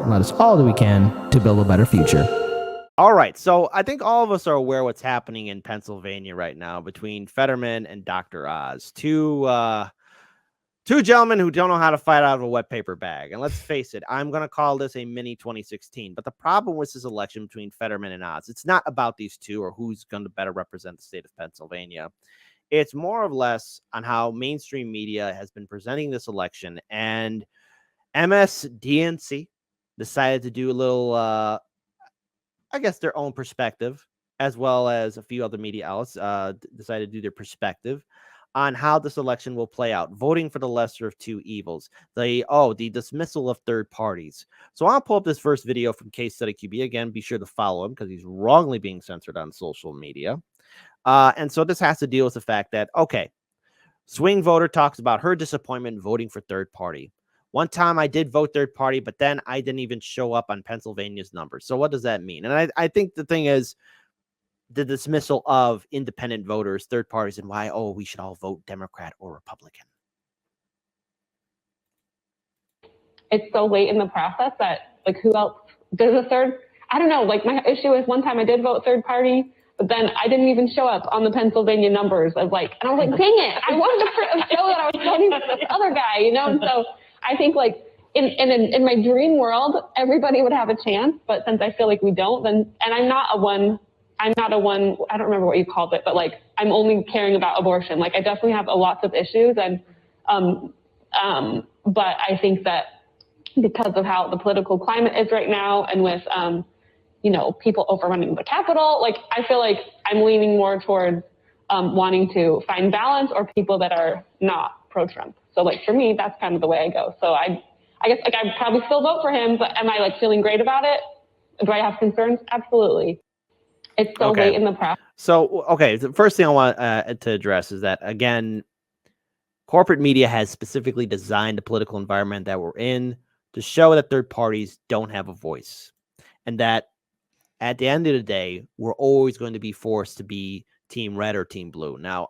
and let us all do we can to build a better future. All right, so I think all of us are aware what's happening in Pennsylvania right now between Fetterman and Dr. Oz. Two gentlemen who don't know how to fight out of a wet paper bag. And let's face it, I'm going to call this a mini 2016. But the problem with this election between Fetterman and Oz, it's not about these two or who's going to better represent the state of Pennsylvania. It's more or less on how mainstream media has been presenting this election. And MSDNC decided to do a little, I guess, their own perspective, as well as a few other media outlets decided to do their perspective on how this election will play out, voting for the lesser of two evils, the dismissal of third parties. So I'll pull up this first video from Case Study QB. Again, be sure to follow him because he's wrongly being censored on social media. And so this has to deal with the fact that, okay, swing voter talks about her disappointment voting for third party. One time I did vote third party, but then I didn't even show up on Pennsylvania's numbers. So what does that mean? And I think the thing is the dismissal of independent voters, third parties, and why, we should all vote Democrat or Republican. It's so late in the process that, like, who else does a third? I don't know. Like, my issue is one time I did vote third party, but then I didn't even show up on the Pennsylvania numbers. And I was like, dang it, I wanted to show that I was voting for this other guy, And so I think, like, in my dream world, everybody would have a chance. But since I feel like we don't, then, and I'm not a one, I don't remember what you called it, but, like, I'm only caring about abortion. Like, I definitely have lots of issues. And, but I think that because of how the political climate is right now and with, people overrunning the Capitol, like, I feel like I'm leaning more towards wanting to find balance or people that are not pro-Trump. So, like, for me, that's kind of the way I go. So I guess, like, I'd probably still vote for him, but am I, like, feeling great about it? Do I have concerns? Absolutely. It's so late in the process. So, the first thing I want to address is that, again, corporate media has specifically designed the political environment that we're in to show that third parties don't have a voice. And that at the end of the day, we're always going to be forced to be team red or team blue. Now,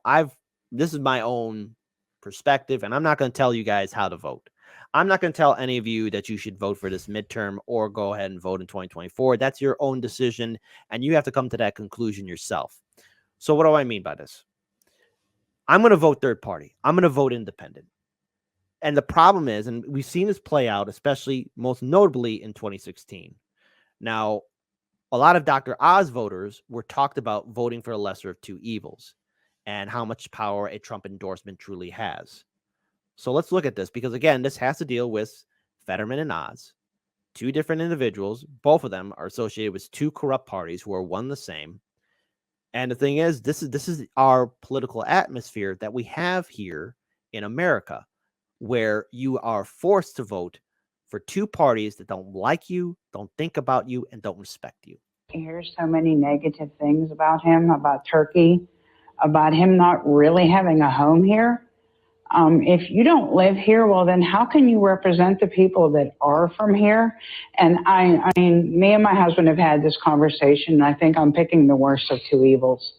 this is my own perspective, and I'm not going to tell you guys how to vote. I'm not going to tell any of you that you should vote for this midterm or go ahead and vote in 2024. That's your own decision, and you have to come to that conclusion yourself. So what do I mean by this? I'm going to vote third party. I'm going to vote independent. And the problem is, and we've seen this play out, especially most notably in 2016. Now, a lot of Dr. Oz voters were talked about voting for the lesser of two evils and how much power a Trump endorsement truly has. So let's look at this because, again, this has to deal with Fetterman and Oz, two different individuals. Both of them are associated with two corrupt parties who are one the same. And the thing is, this is our political atmosphere that we have here in America, where you are forced to vote for two parties that don't like you, don't think about you, and don't respect you. I hear so many negative things about him, about Turkey, about him not really having a home here. If you don't live here, well, then how can you represent the people that are from here? And I mean, me and my husband have had this conversation, and I think I'm picking the worst of two evils.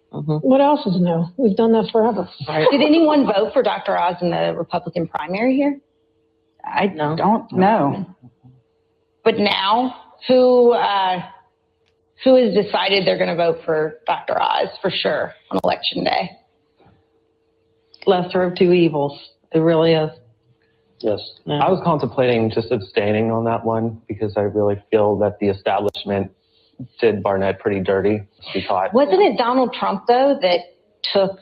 What else is new? We've done that forever. Did anyone vote for Dr. Oz in the Republican primary here? I don't know. But now, who has decided they're going to vote for Dr. Oz for sure on Election Day? Lesser of two evils. It really is. Yes. Yeah. I was contemplating just abstaining on that one because I really feel that the establishment did Barnett pretty dirty, to be caught. Wasn't it Donald Trump, though, that took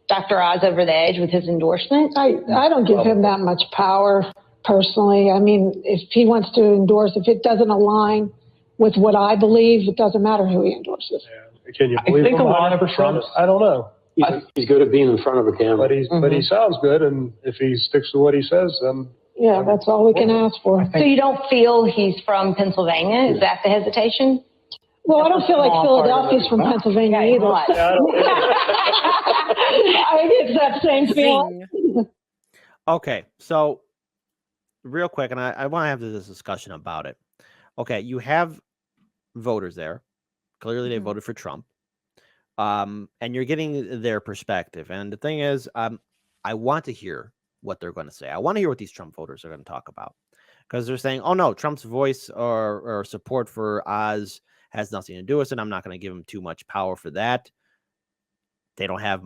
Dr. Oz over the edge with his endorsement? I don't give him that much power, personally. I mean, if he wants to endorse, if it doesn't align with what I believe, it doesn't matter who he endorses. Yeah. Can you believe I think him a lot of 100%? I don't know. He's good at being in front of a camera. But he sounds good, and if he sticks to what he says, then yeah, that's all we can ask for. So you don't feel he's from Pennsylvania? Is that the hesitation? Well, I don't feel like Philadelphia's from Pennsylvania either. I get that same feeling. Okay, so real quick, and I want to have this discussion about it. Okay, you have voters there. Clearly, they voted for Trump. And you're getting their perspective. And the thing is, I want to hear what they're going to say. I want to hear what these Trump voters are going to talk about. because they're saying, oh no, Trump's voice or support for Oz has nothing to do with it. I'm not going to give him too much power for that. They don't have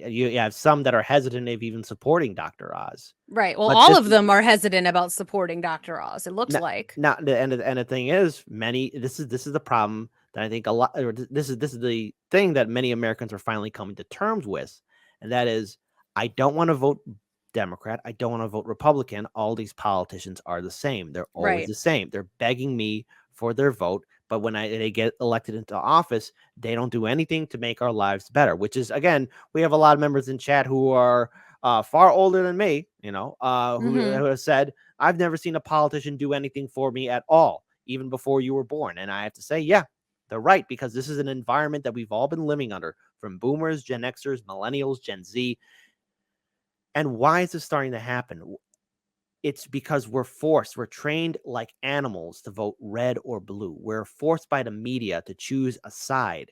you have some that are hesitant of even supporting Dr. Oz. Right. Well, But all this of them are hesitant about supporting Dr. Oz. It looks Not, like. not the and the thing is, this is the problem that I think a lot, or this is the thing that many Americans are finally coming to terms with, and that is, I don't want to vote Democrat, I don't want to vote Republican. All these politicians are the same. They're always Right. the same. They're begging me for their vote, but when they get elected into office, they don't do anything to make our lives better. Which is, again, we have a lot of members in chat who are far older than me, who have said, I've never seen a politician do anything for me at all, even before you were born. And I have to say, yeah, they're right, because this is an environment that we've all been living under, from boomers, Gen Xers, millennials, Gen Z. And why is this starting to happen? It's because we're trained like animals to vote red or blue. We're forced by the media to choose a side.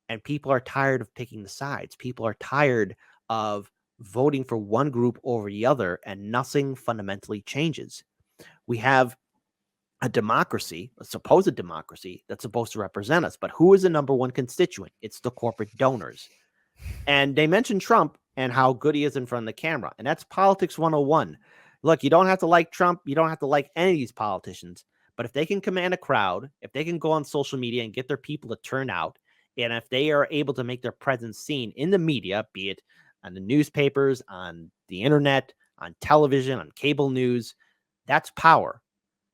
And people are tired of picking the sides. People are tired of voting for one group over the other, and nothing fundamentally changes. We have a democracy, a supposed democracy, that's supposed to represent us. But who is the number one constituent? It's the corporate donors. And they mentioned Trump and how good he is in front of the camera. And that's politics 101. Look, you don't have to like Trump. You don't have to like any of these politicians. But if they can command a crowd, if they can go on social media and get their people to turn out, and if they are able to make their presence seen in the media, be it on the newspapers, on the internet, on television, on cable news, that's power.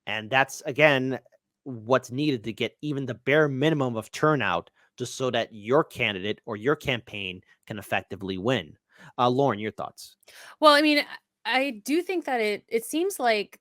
And that's, again, what's needed to get even the bare minimum of turnout, just so that your candidate or your campaign can effectively win. Lauren, your thoughts? Well, I mean, I do think that it seems like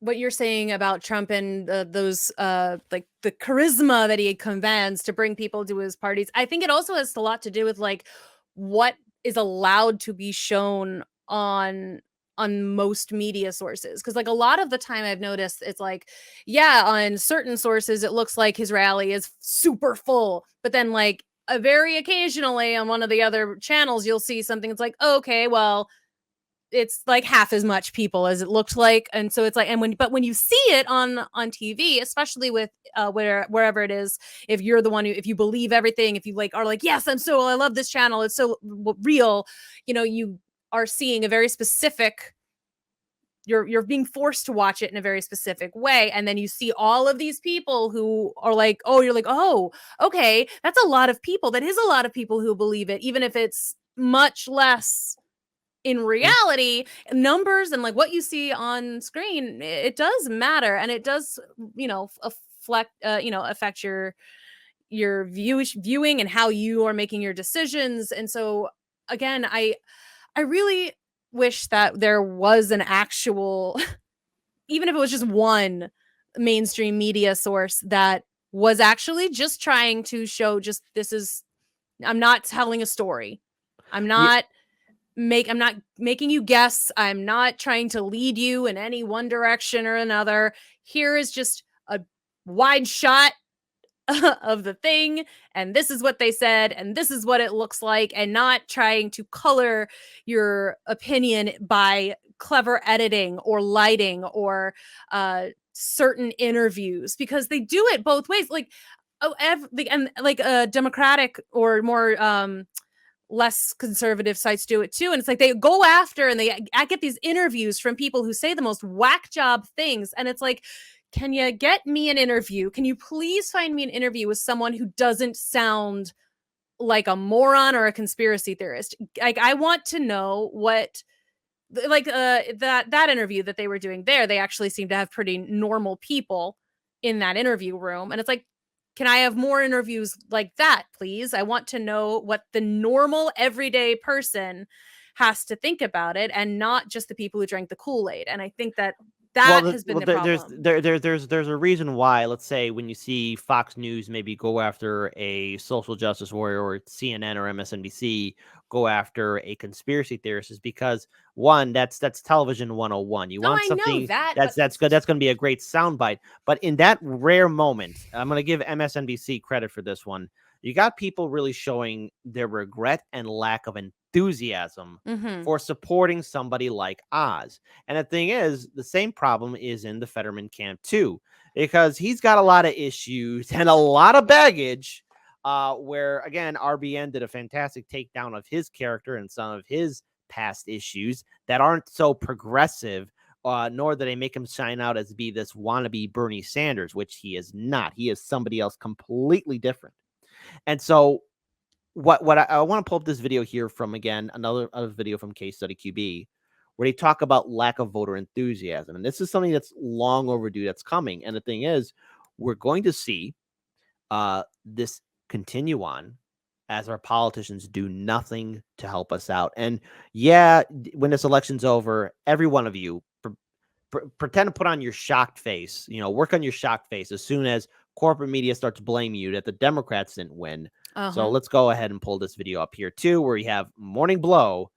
what you're saying about Trump and those like the charisma that he commands to bring people to his parties. I think it also has a lot to do with like what is allowed to be shown on most media sources, because like a lot of the time I've noticed it's like, yeah, on certain sources it looks like his rally is super full, but then like very occasionally on one of the other channels you'll see something that's like, okay, well, it's like half as much people as it looked like. And so it's like, but when you see it on TV, especially with wherever it is, if you're the one if you believe everything, if you like are like, yes, I love this channel, it's so real, you are seeing a very specific, you're being forced to watch it in a very specific way. And then you see all of these people who are like, oh, you're like, oh, okay, that's a lot of people. That is a lot of people who believe it, even if it's much less in reality. Numbers and like what you see on screen, it does matter, and it does, affect your viewing and how you are making your decisions. And so again, I really wish that there was an actual, even if it was just one mainstream media source that was actually just trying to show, just I'm not telling a story. I'm not making you guess. I'm not trying to lead you in any one direction or another. Here is just a wide shot of the thing, and this is what they said, and this is what it looks like, and not trying to color your opinion by clever editing or lighting or certain interviews, because they do it both ways. Like, Democratic or more less conservative sites do it too. And it's like they go after and I get these interviews from people who say the most whack job things. And it's like, can you get me an interview? Can you please find me an interview with someone who doesn't sound like a moron or a conspiracy theorist? Like, I want to know what, like, that interview that they were doing there, they actually seem to have pretty normal people in that interview room. And it's like, can I have more interviews like that, please? I want to know what the normal everyday person has to think about it, and not just the people who drank the Kool-Aid. And I think that has been the problem. There's a reason why, let's say, when you see Fox News maybe go after a social justice warrior, or CNN or MSNBC go after a conspiracy theorist, is because, one, that's television 101. You want something that's good, that's going to be a great soundbite. But in that rare moment, I'm going to give MSNBC credit for this one. You got people really showing their regret and lack of enthusiasm for supporting somebody like Oz. And the thing is, the same problem is in the Fetterman camp too, because he's got a lot of issues and a lot of baggage. Where again, RBN did a fantastic takedown of his character and some of his past issues that aren't so progressive, nor do they make him shine out as be this wannabe Bernie Sanders, which he is not. He is somebody else completely different. And so what I want to pull up this video here from, again, another video from Case Study QB, where they talk about lack of voter enthusiasm. And this is something that's long overdue that's coming. And the thing is, we're going to see this continue on as our politicians do nothing to help us out. And yeah, when this election's over, every one of you pretend to put on your shocked face, work on your shocked face as soon as corporate media starts blaming you that the Democrats didn't win. So let's go ahead and pull this video up here too, where you have Morning Blow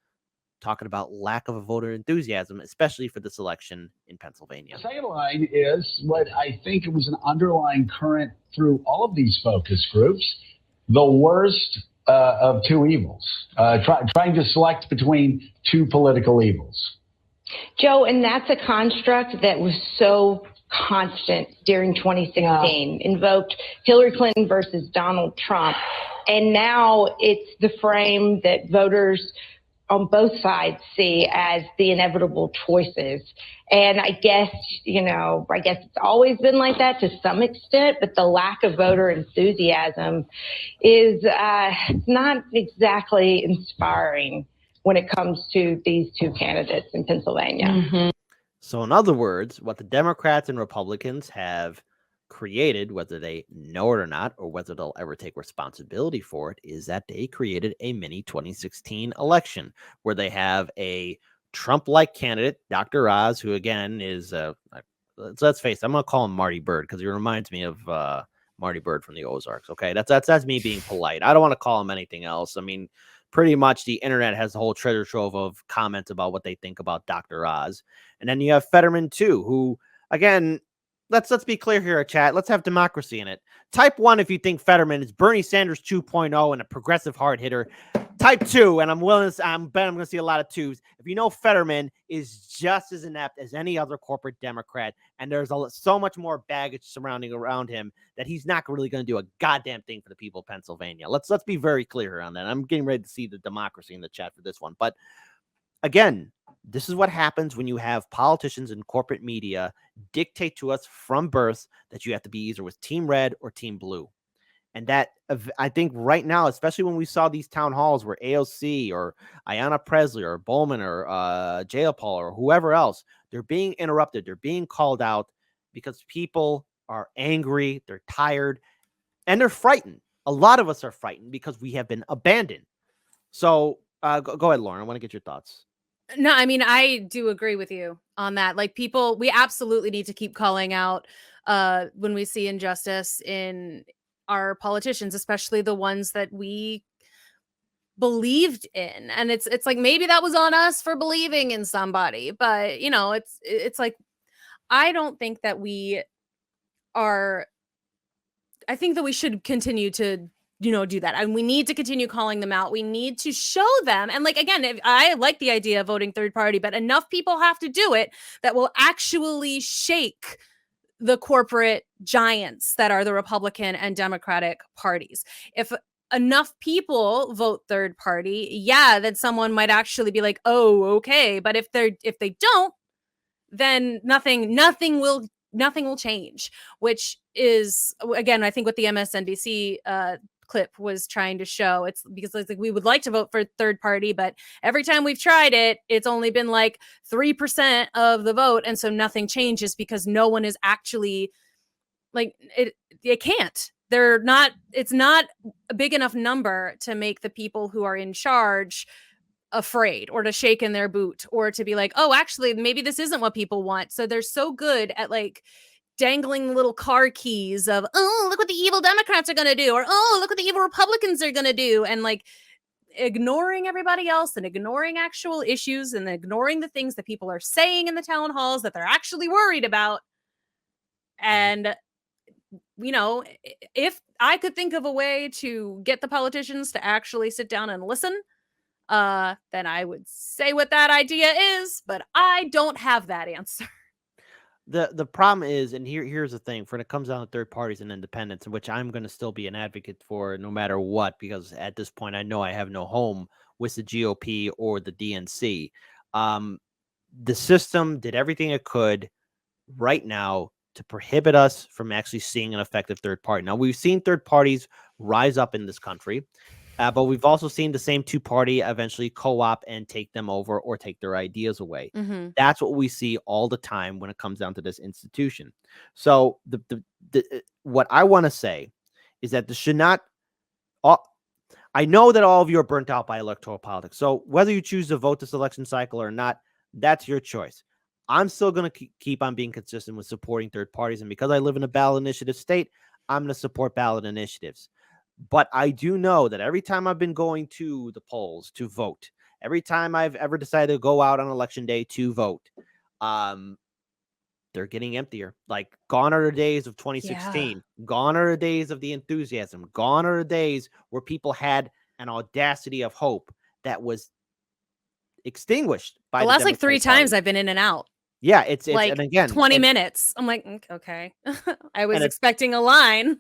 talking about lack of a voter enthusiasm, especially for this election in Pennsylvania. The second line is what I think it was an underlying current through all of these focus groups: the worst of two evils, trying to select between two political evils. Joe, and that's a construct that was so constant during 2016, invoked Hillary Clinton versus Donald Trump. And now it's the frame that voters on both sides see as the inevitable choices. And I guess it's always been like that to some extent, but the lack of voter enthusiasm is not exactly inspiring when it comes to these two candidates in Pennsylvania. So in other words, what the Democrats and Republicans have created, whether they know it or not, or whether they'll ever take responsibility for it, is that they created a mini 2016 election where they have a Trump-like candidate, Dr. Oz, who again is, let's face it, I'm going to call him Marty Bird because he reminds me of Marty Bird from the Ozarks. Okay, that's me being polite. I don't want to call him anything else. I mean, pretty much the internet has a whole treasure trove of comments about what they think about Dr. Oz. And then you have Fetterman too, who, again, let's be clear here, chat. Let's have democracy in it. Type 1 if you think Fetterman is Bernie Sanders 2.0 and a progressive hard hitter. Type 2, and I'm going to see a lot of 2s. If you know Fetterman is just as inept as any other corporate Democrat, and there's so much more baggage surrounding around him that he's not really going to do a goddamn thing for the people of Pennsylvania. Let's be very clear here on that. I'm getting ready to see the democracy in the chat for this one. But again, this is what happens when you have politicians and corporate media dictate to us from birth that you have to be either with Team Red or Team Blue. And that, I think right now, especially when we saw these town halls where AOC or Ayanna Presley or Bowman or Jayapal or whoever else, they're being interrupted. They're being called out because people are angry, they're tired, and they're frightened. A lot of us are frightened because we have been abandoned. So go ahead, Lauren. I want to get your thoughts. No, I mean, I do agree with you on that. Like, people, we absolutely need to keep calling out when we see injustice in our politicians, especially the ones that we believed in. And it's like, maybe that was on us for believing in somebody, but it's like, I don't think that I think that we should continue to do that. And we need to continue calling them out. We need to show them. And like, again, I like the idea of voting third party, but enough people have to do it that will actually shake the corporate giants that are the Republican and Democratic parties. If enough people vote third party, then someone might actually be like, oh, okay. But if they don't, then nothing will change, which is, again, I think what the MSNBC clip was trying to show. It's because it's like, we would like to vote for third party, but every time we've tried it, it's only been like 3% of the vote. And so nothing changes because no one is actually like it can't. It's not a big enough number to make the people who are in charge afraid or to shake in their boot or to be like, oh, actually, maybe this isn't what people want. So they're so good at like dangling little car keys of, oh, look what the evil Democrats are going to do, or oh, look what the evil Republicans are going to do, and like ignoring everybody else and ignoring actual issues and ignoring the things that people are saying in the town halls that they're actually worried about. And if I could think of a way to get the politicians to actually sit down and listen, then I would say what that idea is, but I don't have that answer. The problem is, and here's the thing, when it comes down to third parties and independence, which I'm going to still be an advocate for no matter what, because at this point I know I have no home with the GOP or the DNC. The system did everything it could right now to prohibit us from actually seeing an effective third party. Now, we've seen third parties rise up in this country, but we've also seen the same two-party eventually co-op and take them over or take their ideas away. Mm-hmm. That's what we see all the time when it comes down to this institution. So what I want to say is that this should not. I know that all of you are burnt out by electoral politics. So whether you choose to vote this election cycle or not, that's your choice. I'm still going to keep on being consistent with supporting third parties. And because I live in a ballot initiative state, I'm going to support ballot initiatives. But I do know that every time I've been going to the polls to vote, every time I've ever decided to go out on election day to vote, they're getting emptier. Like, gone are the days of 2016. Yeah. Gone are the days of the enthusiasm. Gone are the days where people had an audacity of hope that was extinguished by the last like 3 times I've been in and out. Yeah, it's like, and again 20 minutes. I'm like, okay. I was expecting a line.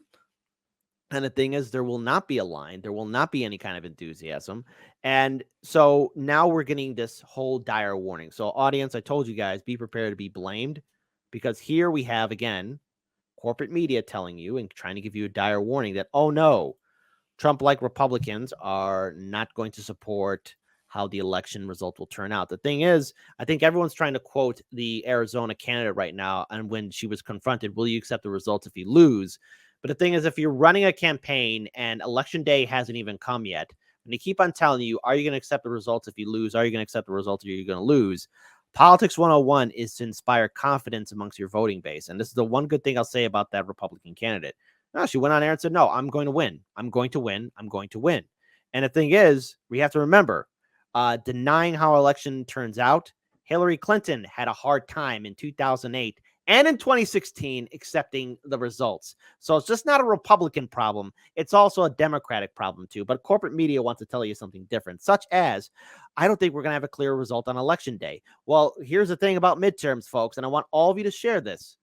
And the thing is, there will not be a line. There will not be any kind of enthusiasm. And so now we're getting this whole dire warning. So audience, I told you guys, be prepared to be blamed, because here we have, again, corporate media telling you and trying to give you a dire warning that, oh no, Trump-like Republicans are not going to support how the election result will turn out. The thing is, I think everyone's trying to quote the Arizona candidate right now. And when she was confronted, will you accept the results if you lose? But the thing is, if you're running a campaign and election day hasn't even come yet, and they keep on telling you, are you going to accept the results if you lose? Are you going to accept the results or are you going to lose? Politics 101 is to inspire confidence amongst your voting base. And this is the one good thing I'll say about that Republican candidate. No, she went on air and said, no, I'm going to win. I'm going to win. I'm going to win. And the thing is, we have to remember, denying how election turns out, Hillary Clinton had a hard time in 2008 and in 2016 accepting the results. So it's just not a Republican problem. It's also a Democratic problem too. But corporate media wants to tell you something different, such as, I don't think we're going to have a clear result on election day. Well, here's the thing about midterms, folks, and I want all of you to share this.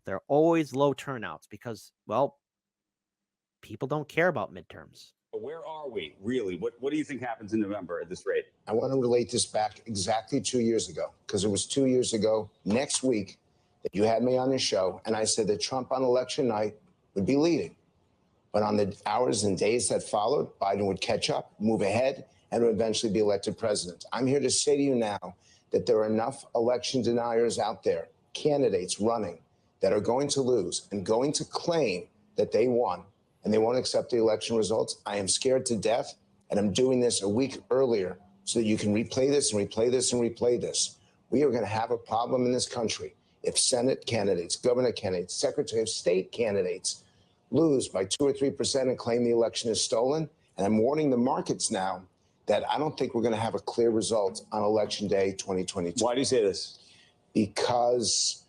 They're always low turnouts because, well, people don't care about midterms. Where are we, really? What do you think happens in November at this rate? I want to relate this back exactly 2 years ago, because it was 2 years ago next week that you had me on the show, and I said that Trump on election night would be leading. But on the hours and days that followed, Biden would catch up, move ahead, and would eventually be elected president. I'm here to say to you now that there are enough election deniers out there, candidates running, that are going to lose and going to claim that they won, and they won't accept the election results. I am scared to death, and I'm doing this a week earlier so that you can replay this and replay this and replay this. We are going to have a problem in this country if Senate candidates, governor candidates, Secretary of State candidates lose by 2 or 3% and claim the election is stolen. And I'm warning the markets now that I don't think we're going to have a clear result on Election Day 2022. Why do you say this? Because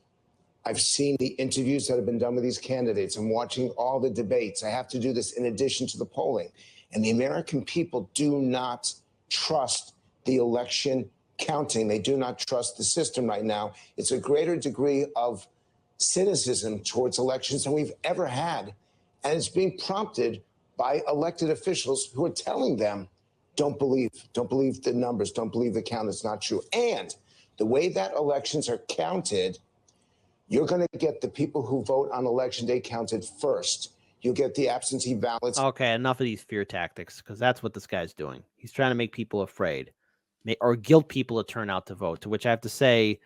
I've seen the interviews that have been done with these candidates. I'm watching all the debates. I have to do this in addition to the polling. And the American people do not trust the election counting. They do not trust the system right now. It's a greater degree of cynicism towards elections than we've ever had. And it's being prompted by elected officials who are telling them, don't believe the numbers, don't believe the count, it's not true. And the way that elections are counted, you're going to get the people who vote on election day counted first. You'll get the absentee ballots. Okay, enough of these fear tactics, because that's what this guy's doing. He's trying to make people afraid or guilt people to turn out to vote, to which I have to say,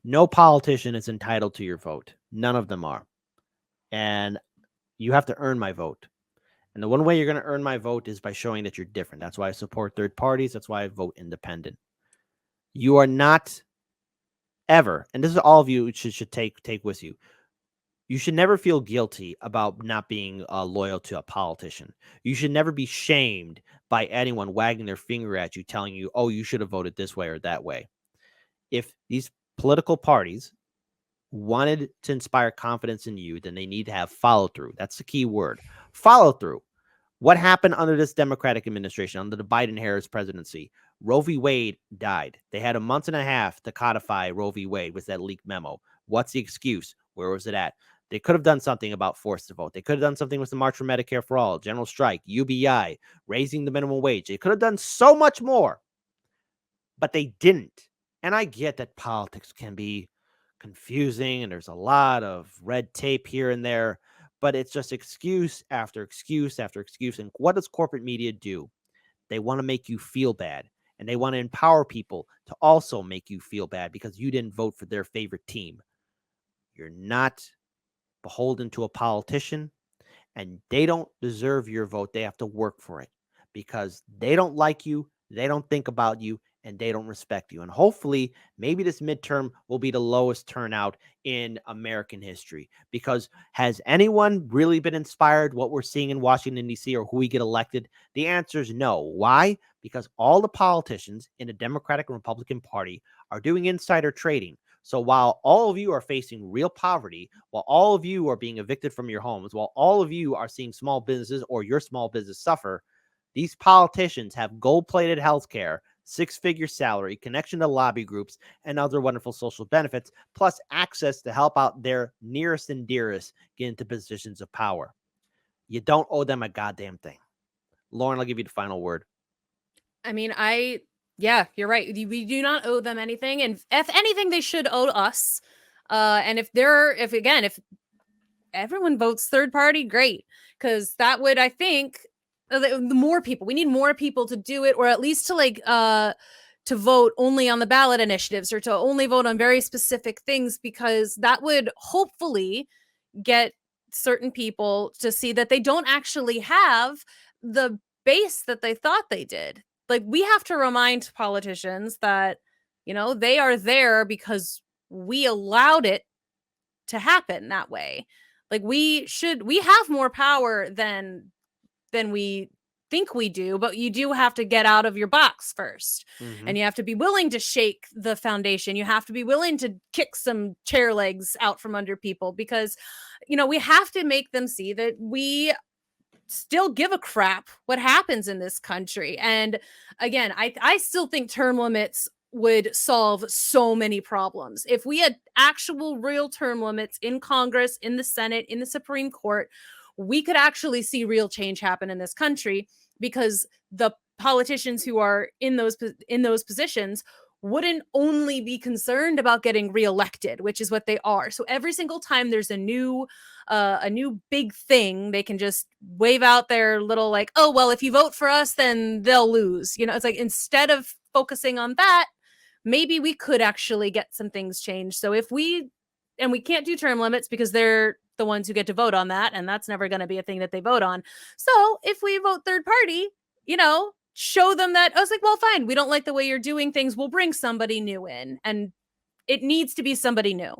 no politician is entitled to your vote. None of them are. And you have to earn my vote. And the one way you're going to earn my vote is by showing that you're different. That's why I support third parties. That's why I vote independent. You are not ever, and this is all of you should take with you. You should never feel guilty about not being loyal to a politician. You should never be shamed by anyone wagging their finger at you, telling you, oh, you should have voted this way or that way. If these political parties wanted to inspire confidence in you, then they need to have follow through. That's the key word. Follow through. What happened under this Democratic administration, under the Biden-Harris presidency? Roe v. Wade died. They had a month and a half to codify Roe v. Wade with that leaked memo. What's the excuse? Where was it at? They could have done something about forced to vote. They could have done something with the March for Medicare for All, general strike, UBI, raising the minimum wage. They could have done so much more, but they didn't. And I get that politics can be confusing and there's a lot of red tape here and there, but it's just excuse after excuse after excuse. And what does corporate media do? They want to make you feel bad, and they want to empower people to also make you feel bad because you didn't vote for their favorite team. You're not beholden to a politician, and they don't deserve your vote. They have to work for it because they don't like you, they don't think about you, and they don't respect you. And hopefully, maybe this midterm will be the lowest turnout in American history, because has anyone really been inspired what we're seeing in Washington, D.C., or who we get elected? The answer is no. Why? Because all the politicians in the Democratic and Republican Party are doing insider trading. So while all of you are facing real poverty, while all of you are being evicted from your homes, while all of you are seeing small businesses or your small business suffer, these politicians have gold-plated health care, six-figure salary, connection to lobby groups, and other wonderful social benefits, plus access to help out their nearest and dearest get into positions of power. You don't owe them a goddamn thing. Lauren, I'll give you the final word. I mean, yeah, you're right. We do not owe them anything. And if anything, they should owe us. And if everyone votes third party, great. Because that would, I think, the more people, we need more people to do it, or at least to to vote only on the ballot initiatives or to only vote on very specific things, because that would hopefully get certain people to see that they don't actually have the base that they thought they did. Like, we have to remind politicians that, they are there because we allowed it to happen that way. Like, we have more power than we think we do, but you do have to get out of your box first. And you have to be willing to shake the foundation. You have to be willing to kick some chair legs out from under people, because, we have to make them see that we still give a crap what happens in this country. And again, I still think term limits would solve so many problems. If we had actual real term limits in Congress, in the Senate, in the Supreme Court, we could actually see real change happen in this country, because the politicians who are in those positions wouldn't only be concerned about getting reelected, which is what they are. So every single time there's a new big thing, they can just wave out their little oh, well, if you vote for us, then they'll lose. It's like, instead of focusing on that, maybe we could actually get some things changed. So we can't do term limits because they're the ones who get to vote on that, and that's never going to be a thing that they vote on. So if we vote third party, show them that, I was like, well, fine, we don't like the way you're doing things, we'll bring somebody new in. And it needs to be somebody new,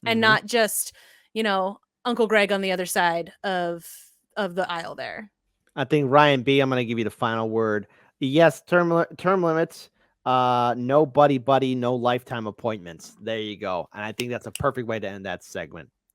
and not just, Uncle Greg on the other side of the aisle there. I think, Ryan B., I'm going to give you the final word. Yes, term limits, no buddy, no lifetime appointments. There you go. And I think that's a perfect way to end that segment.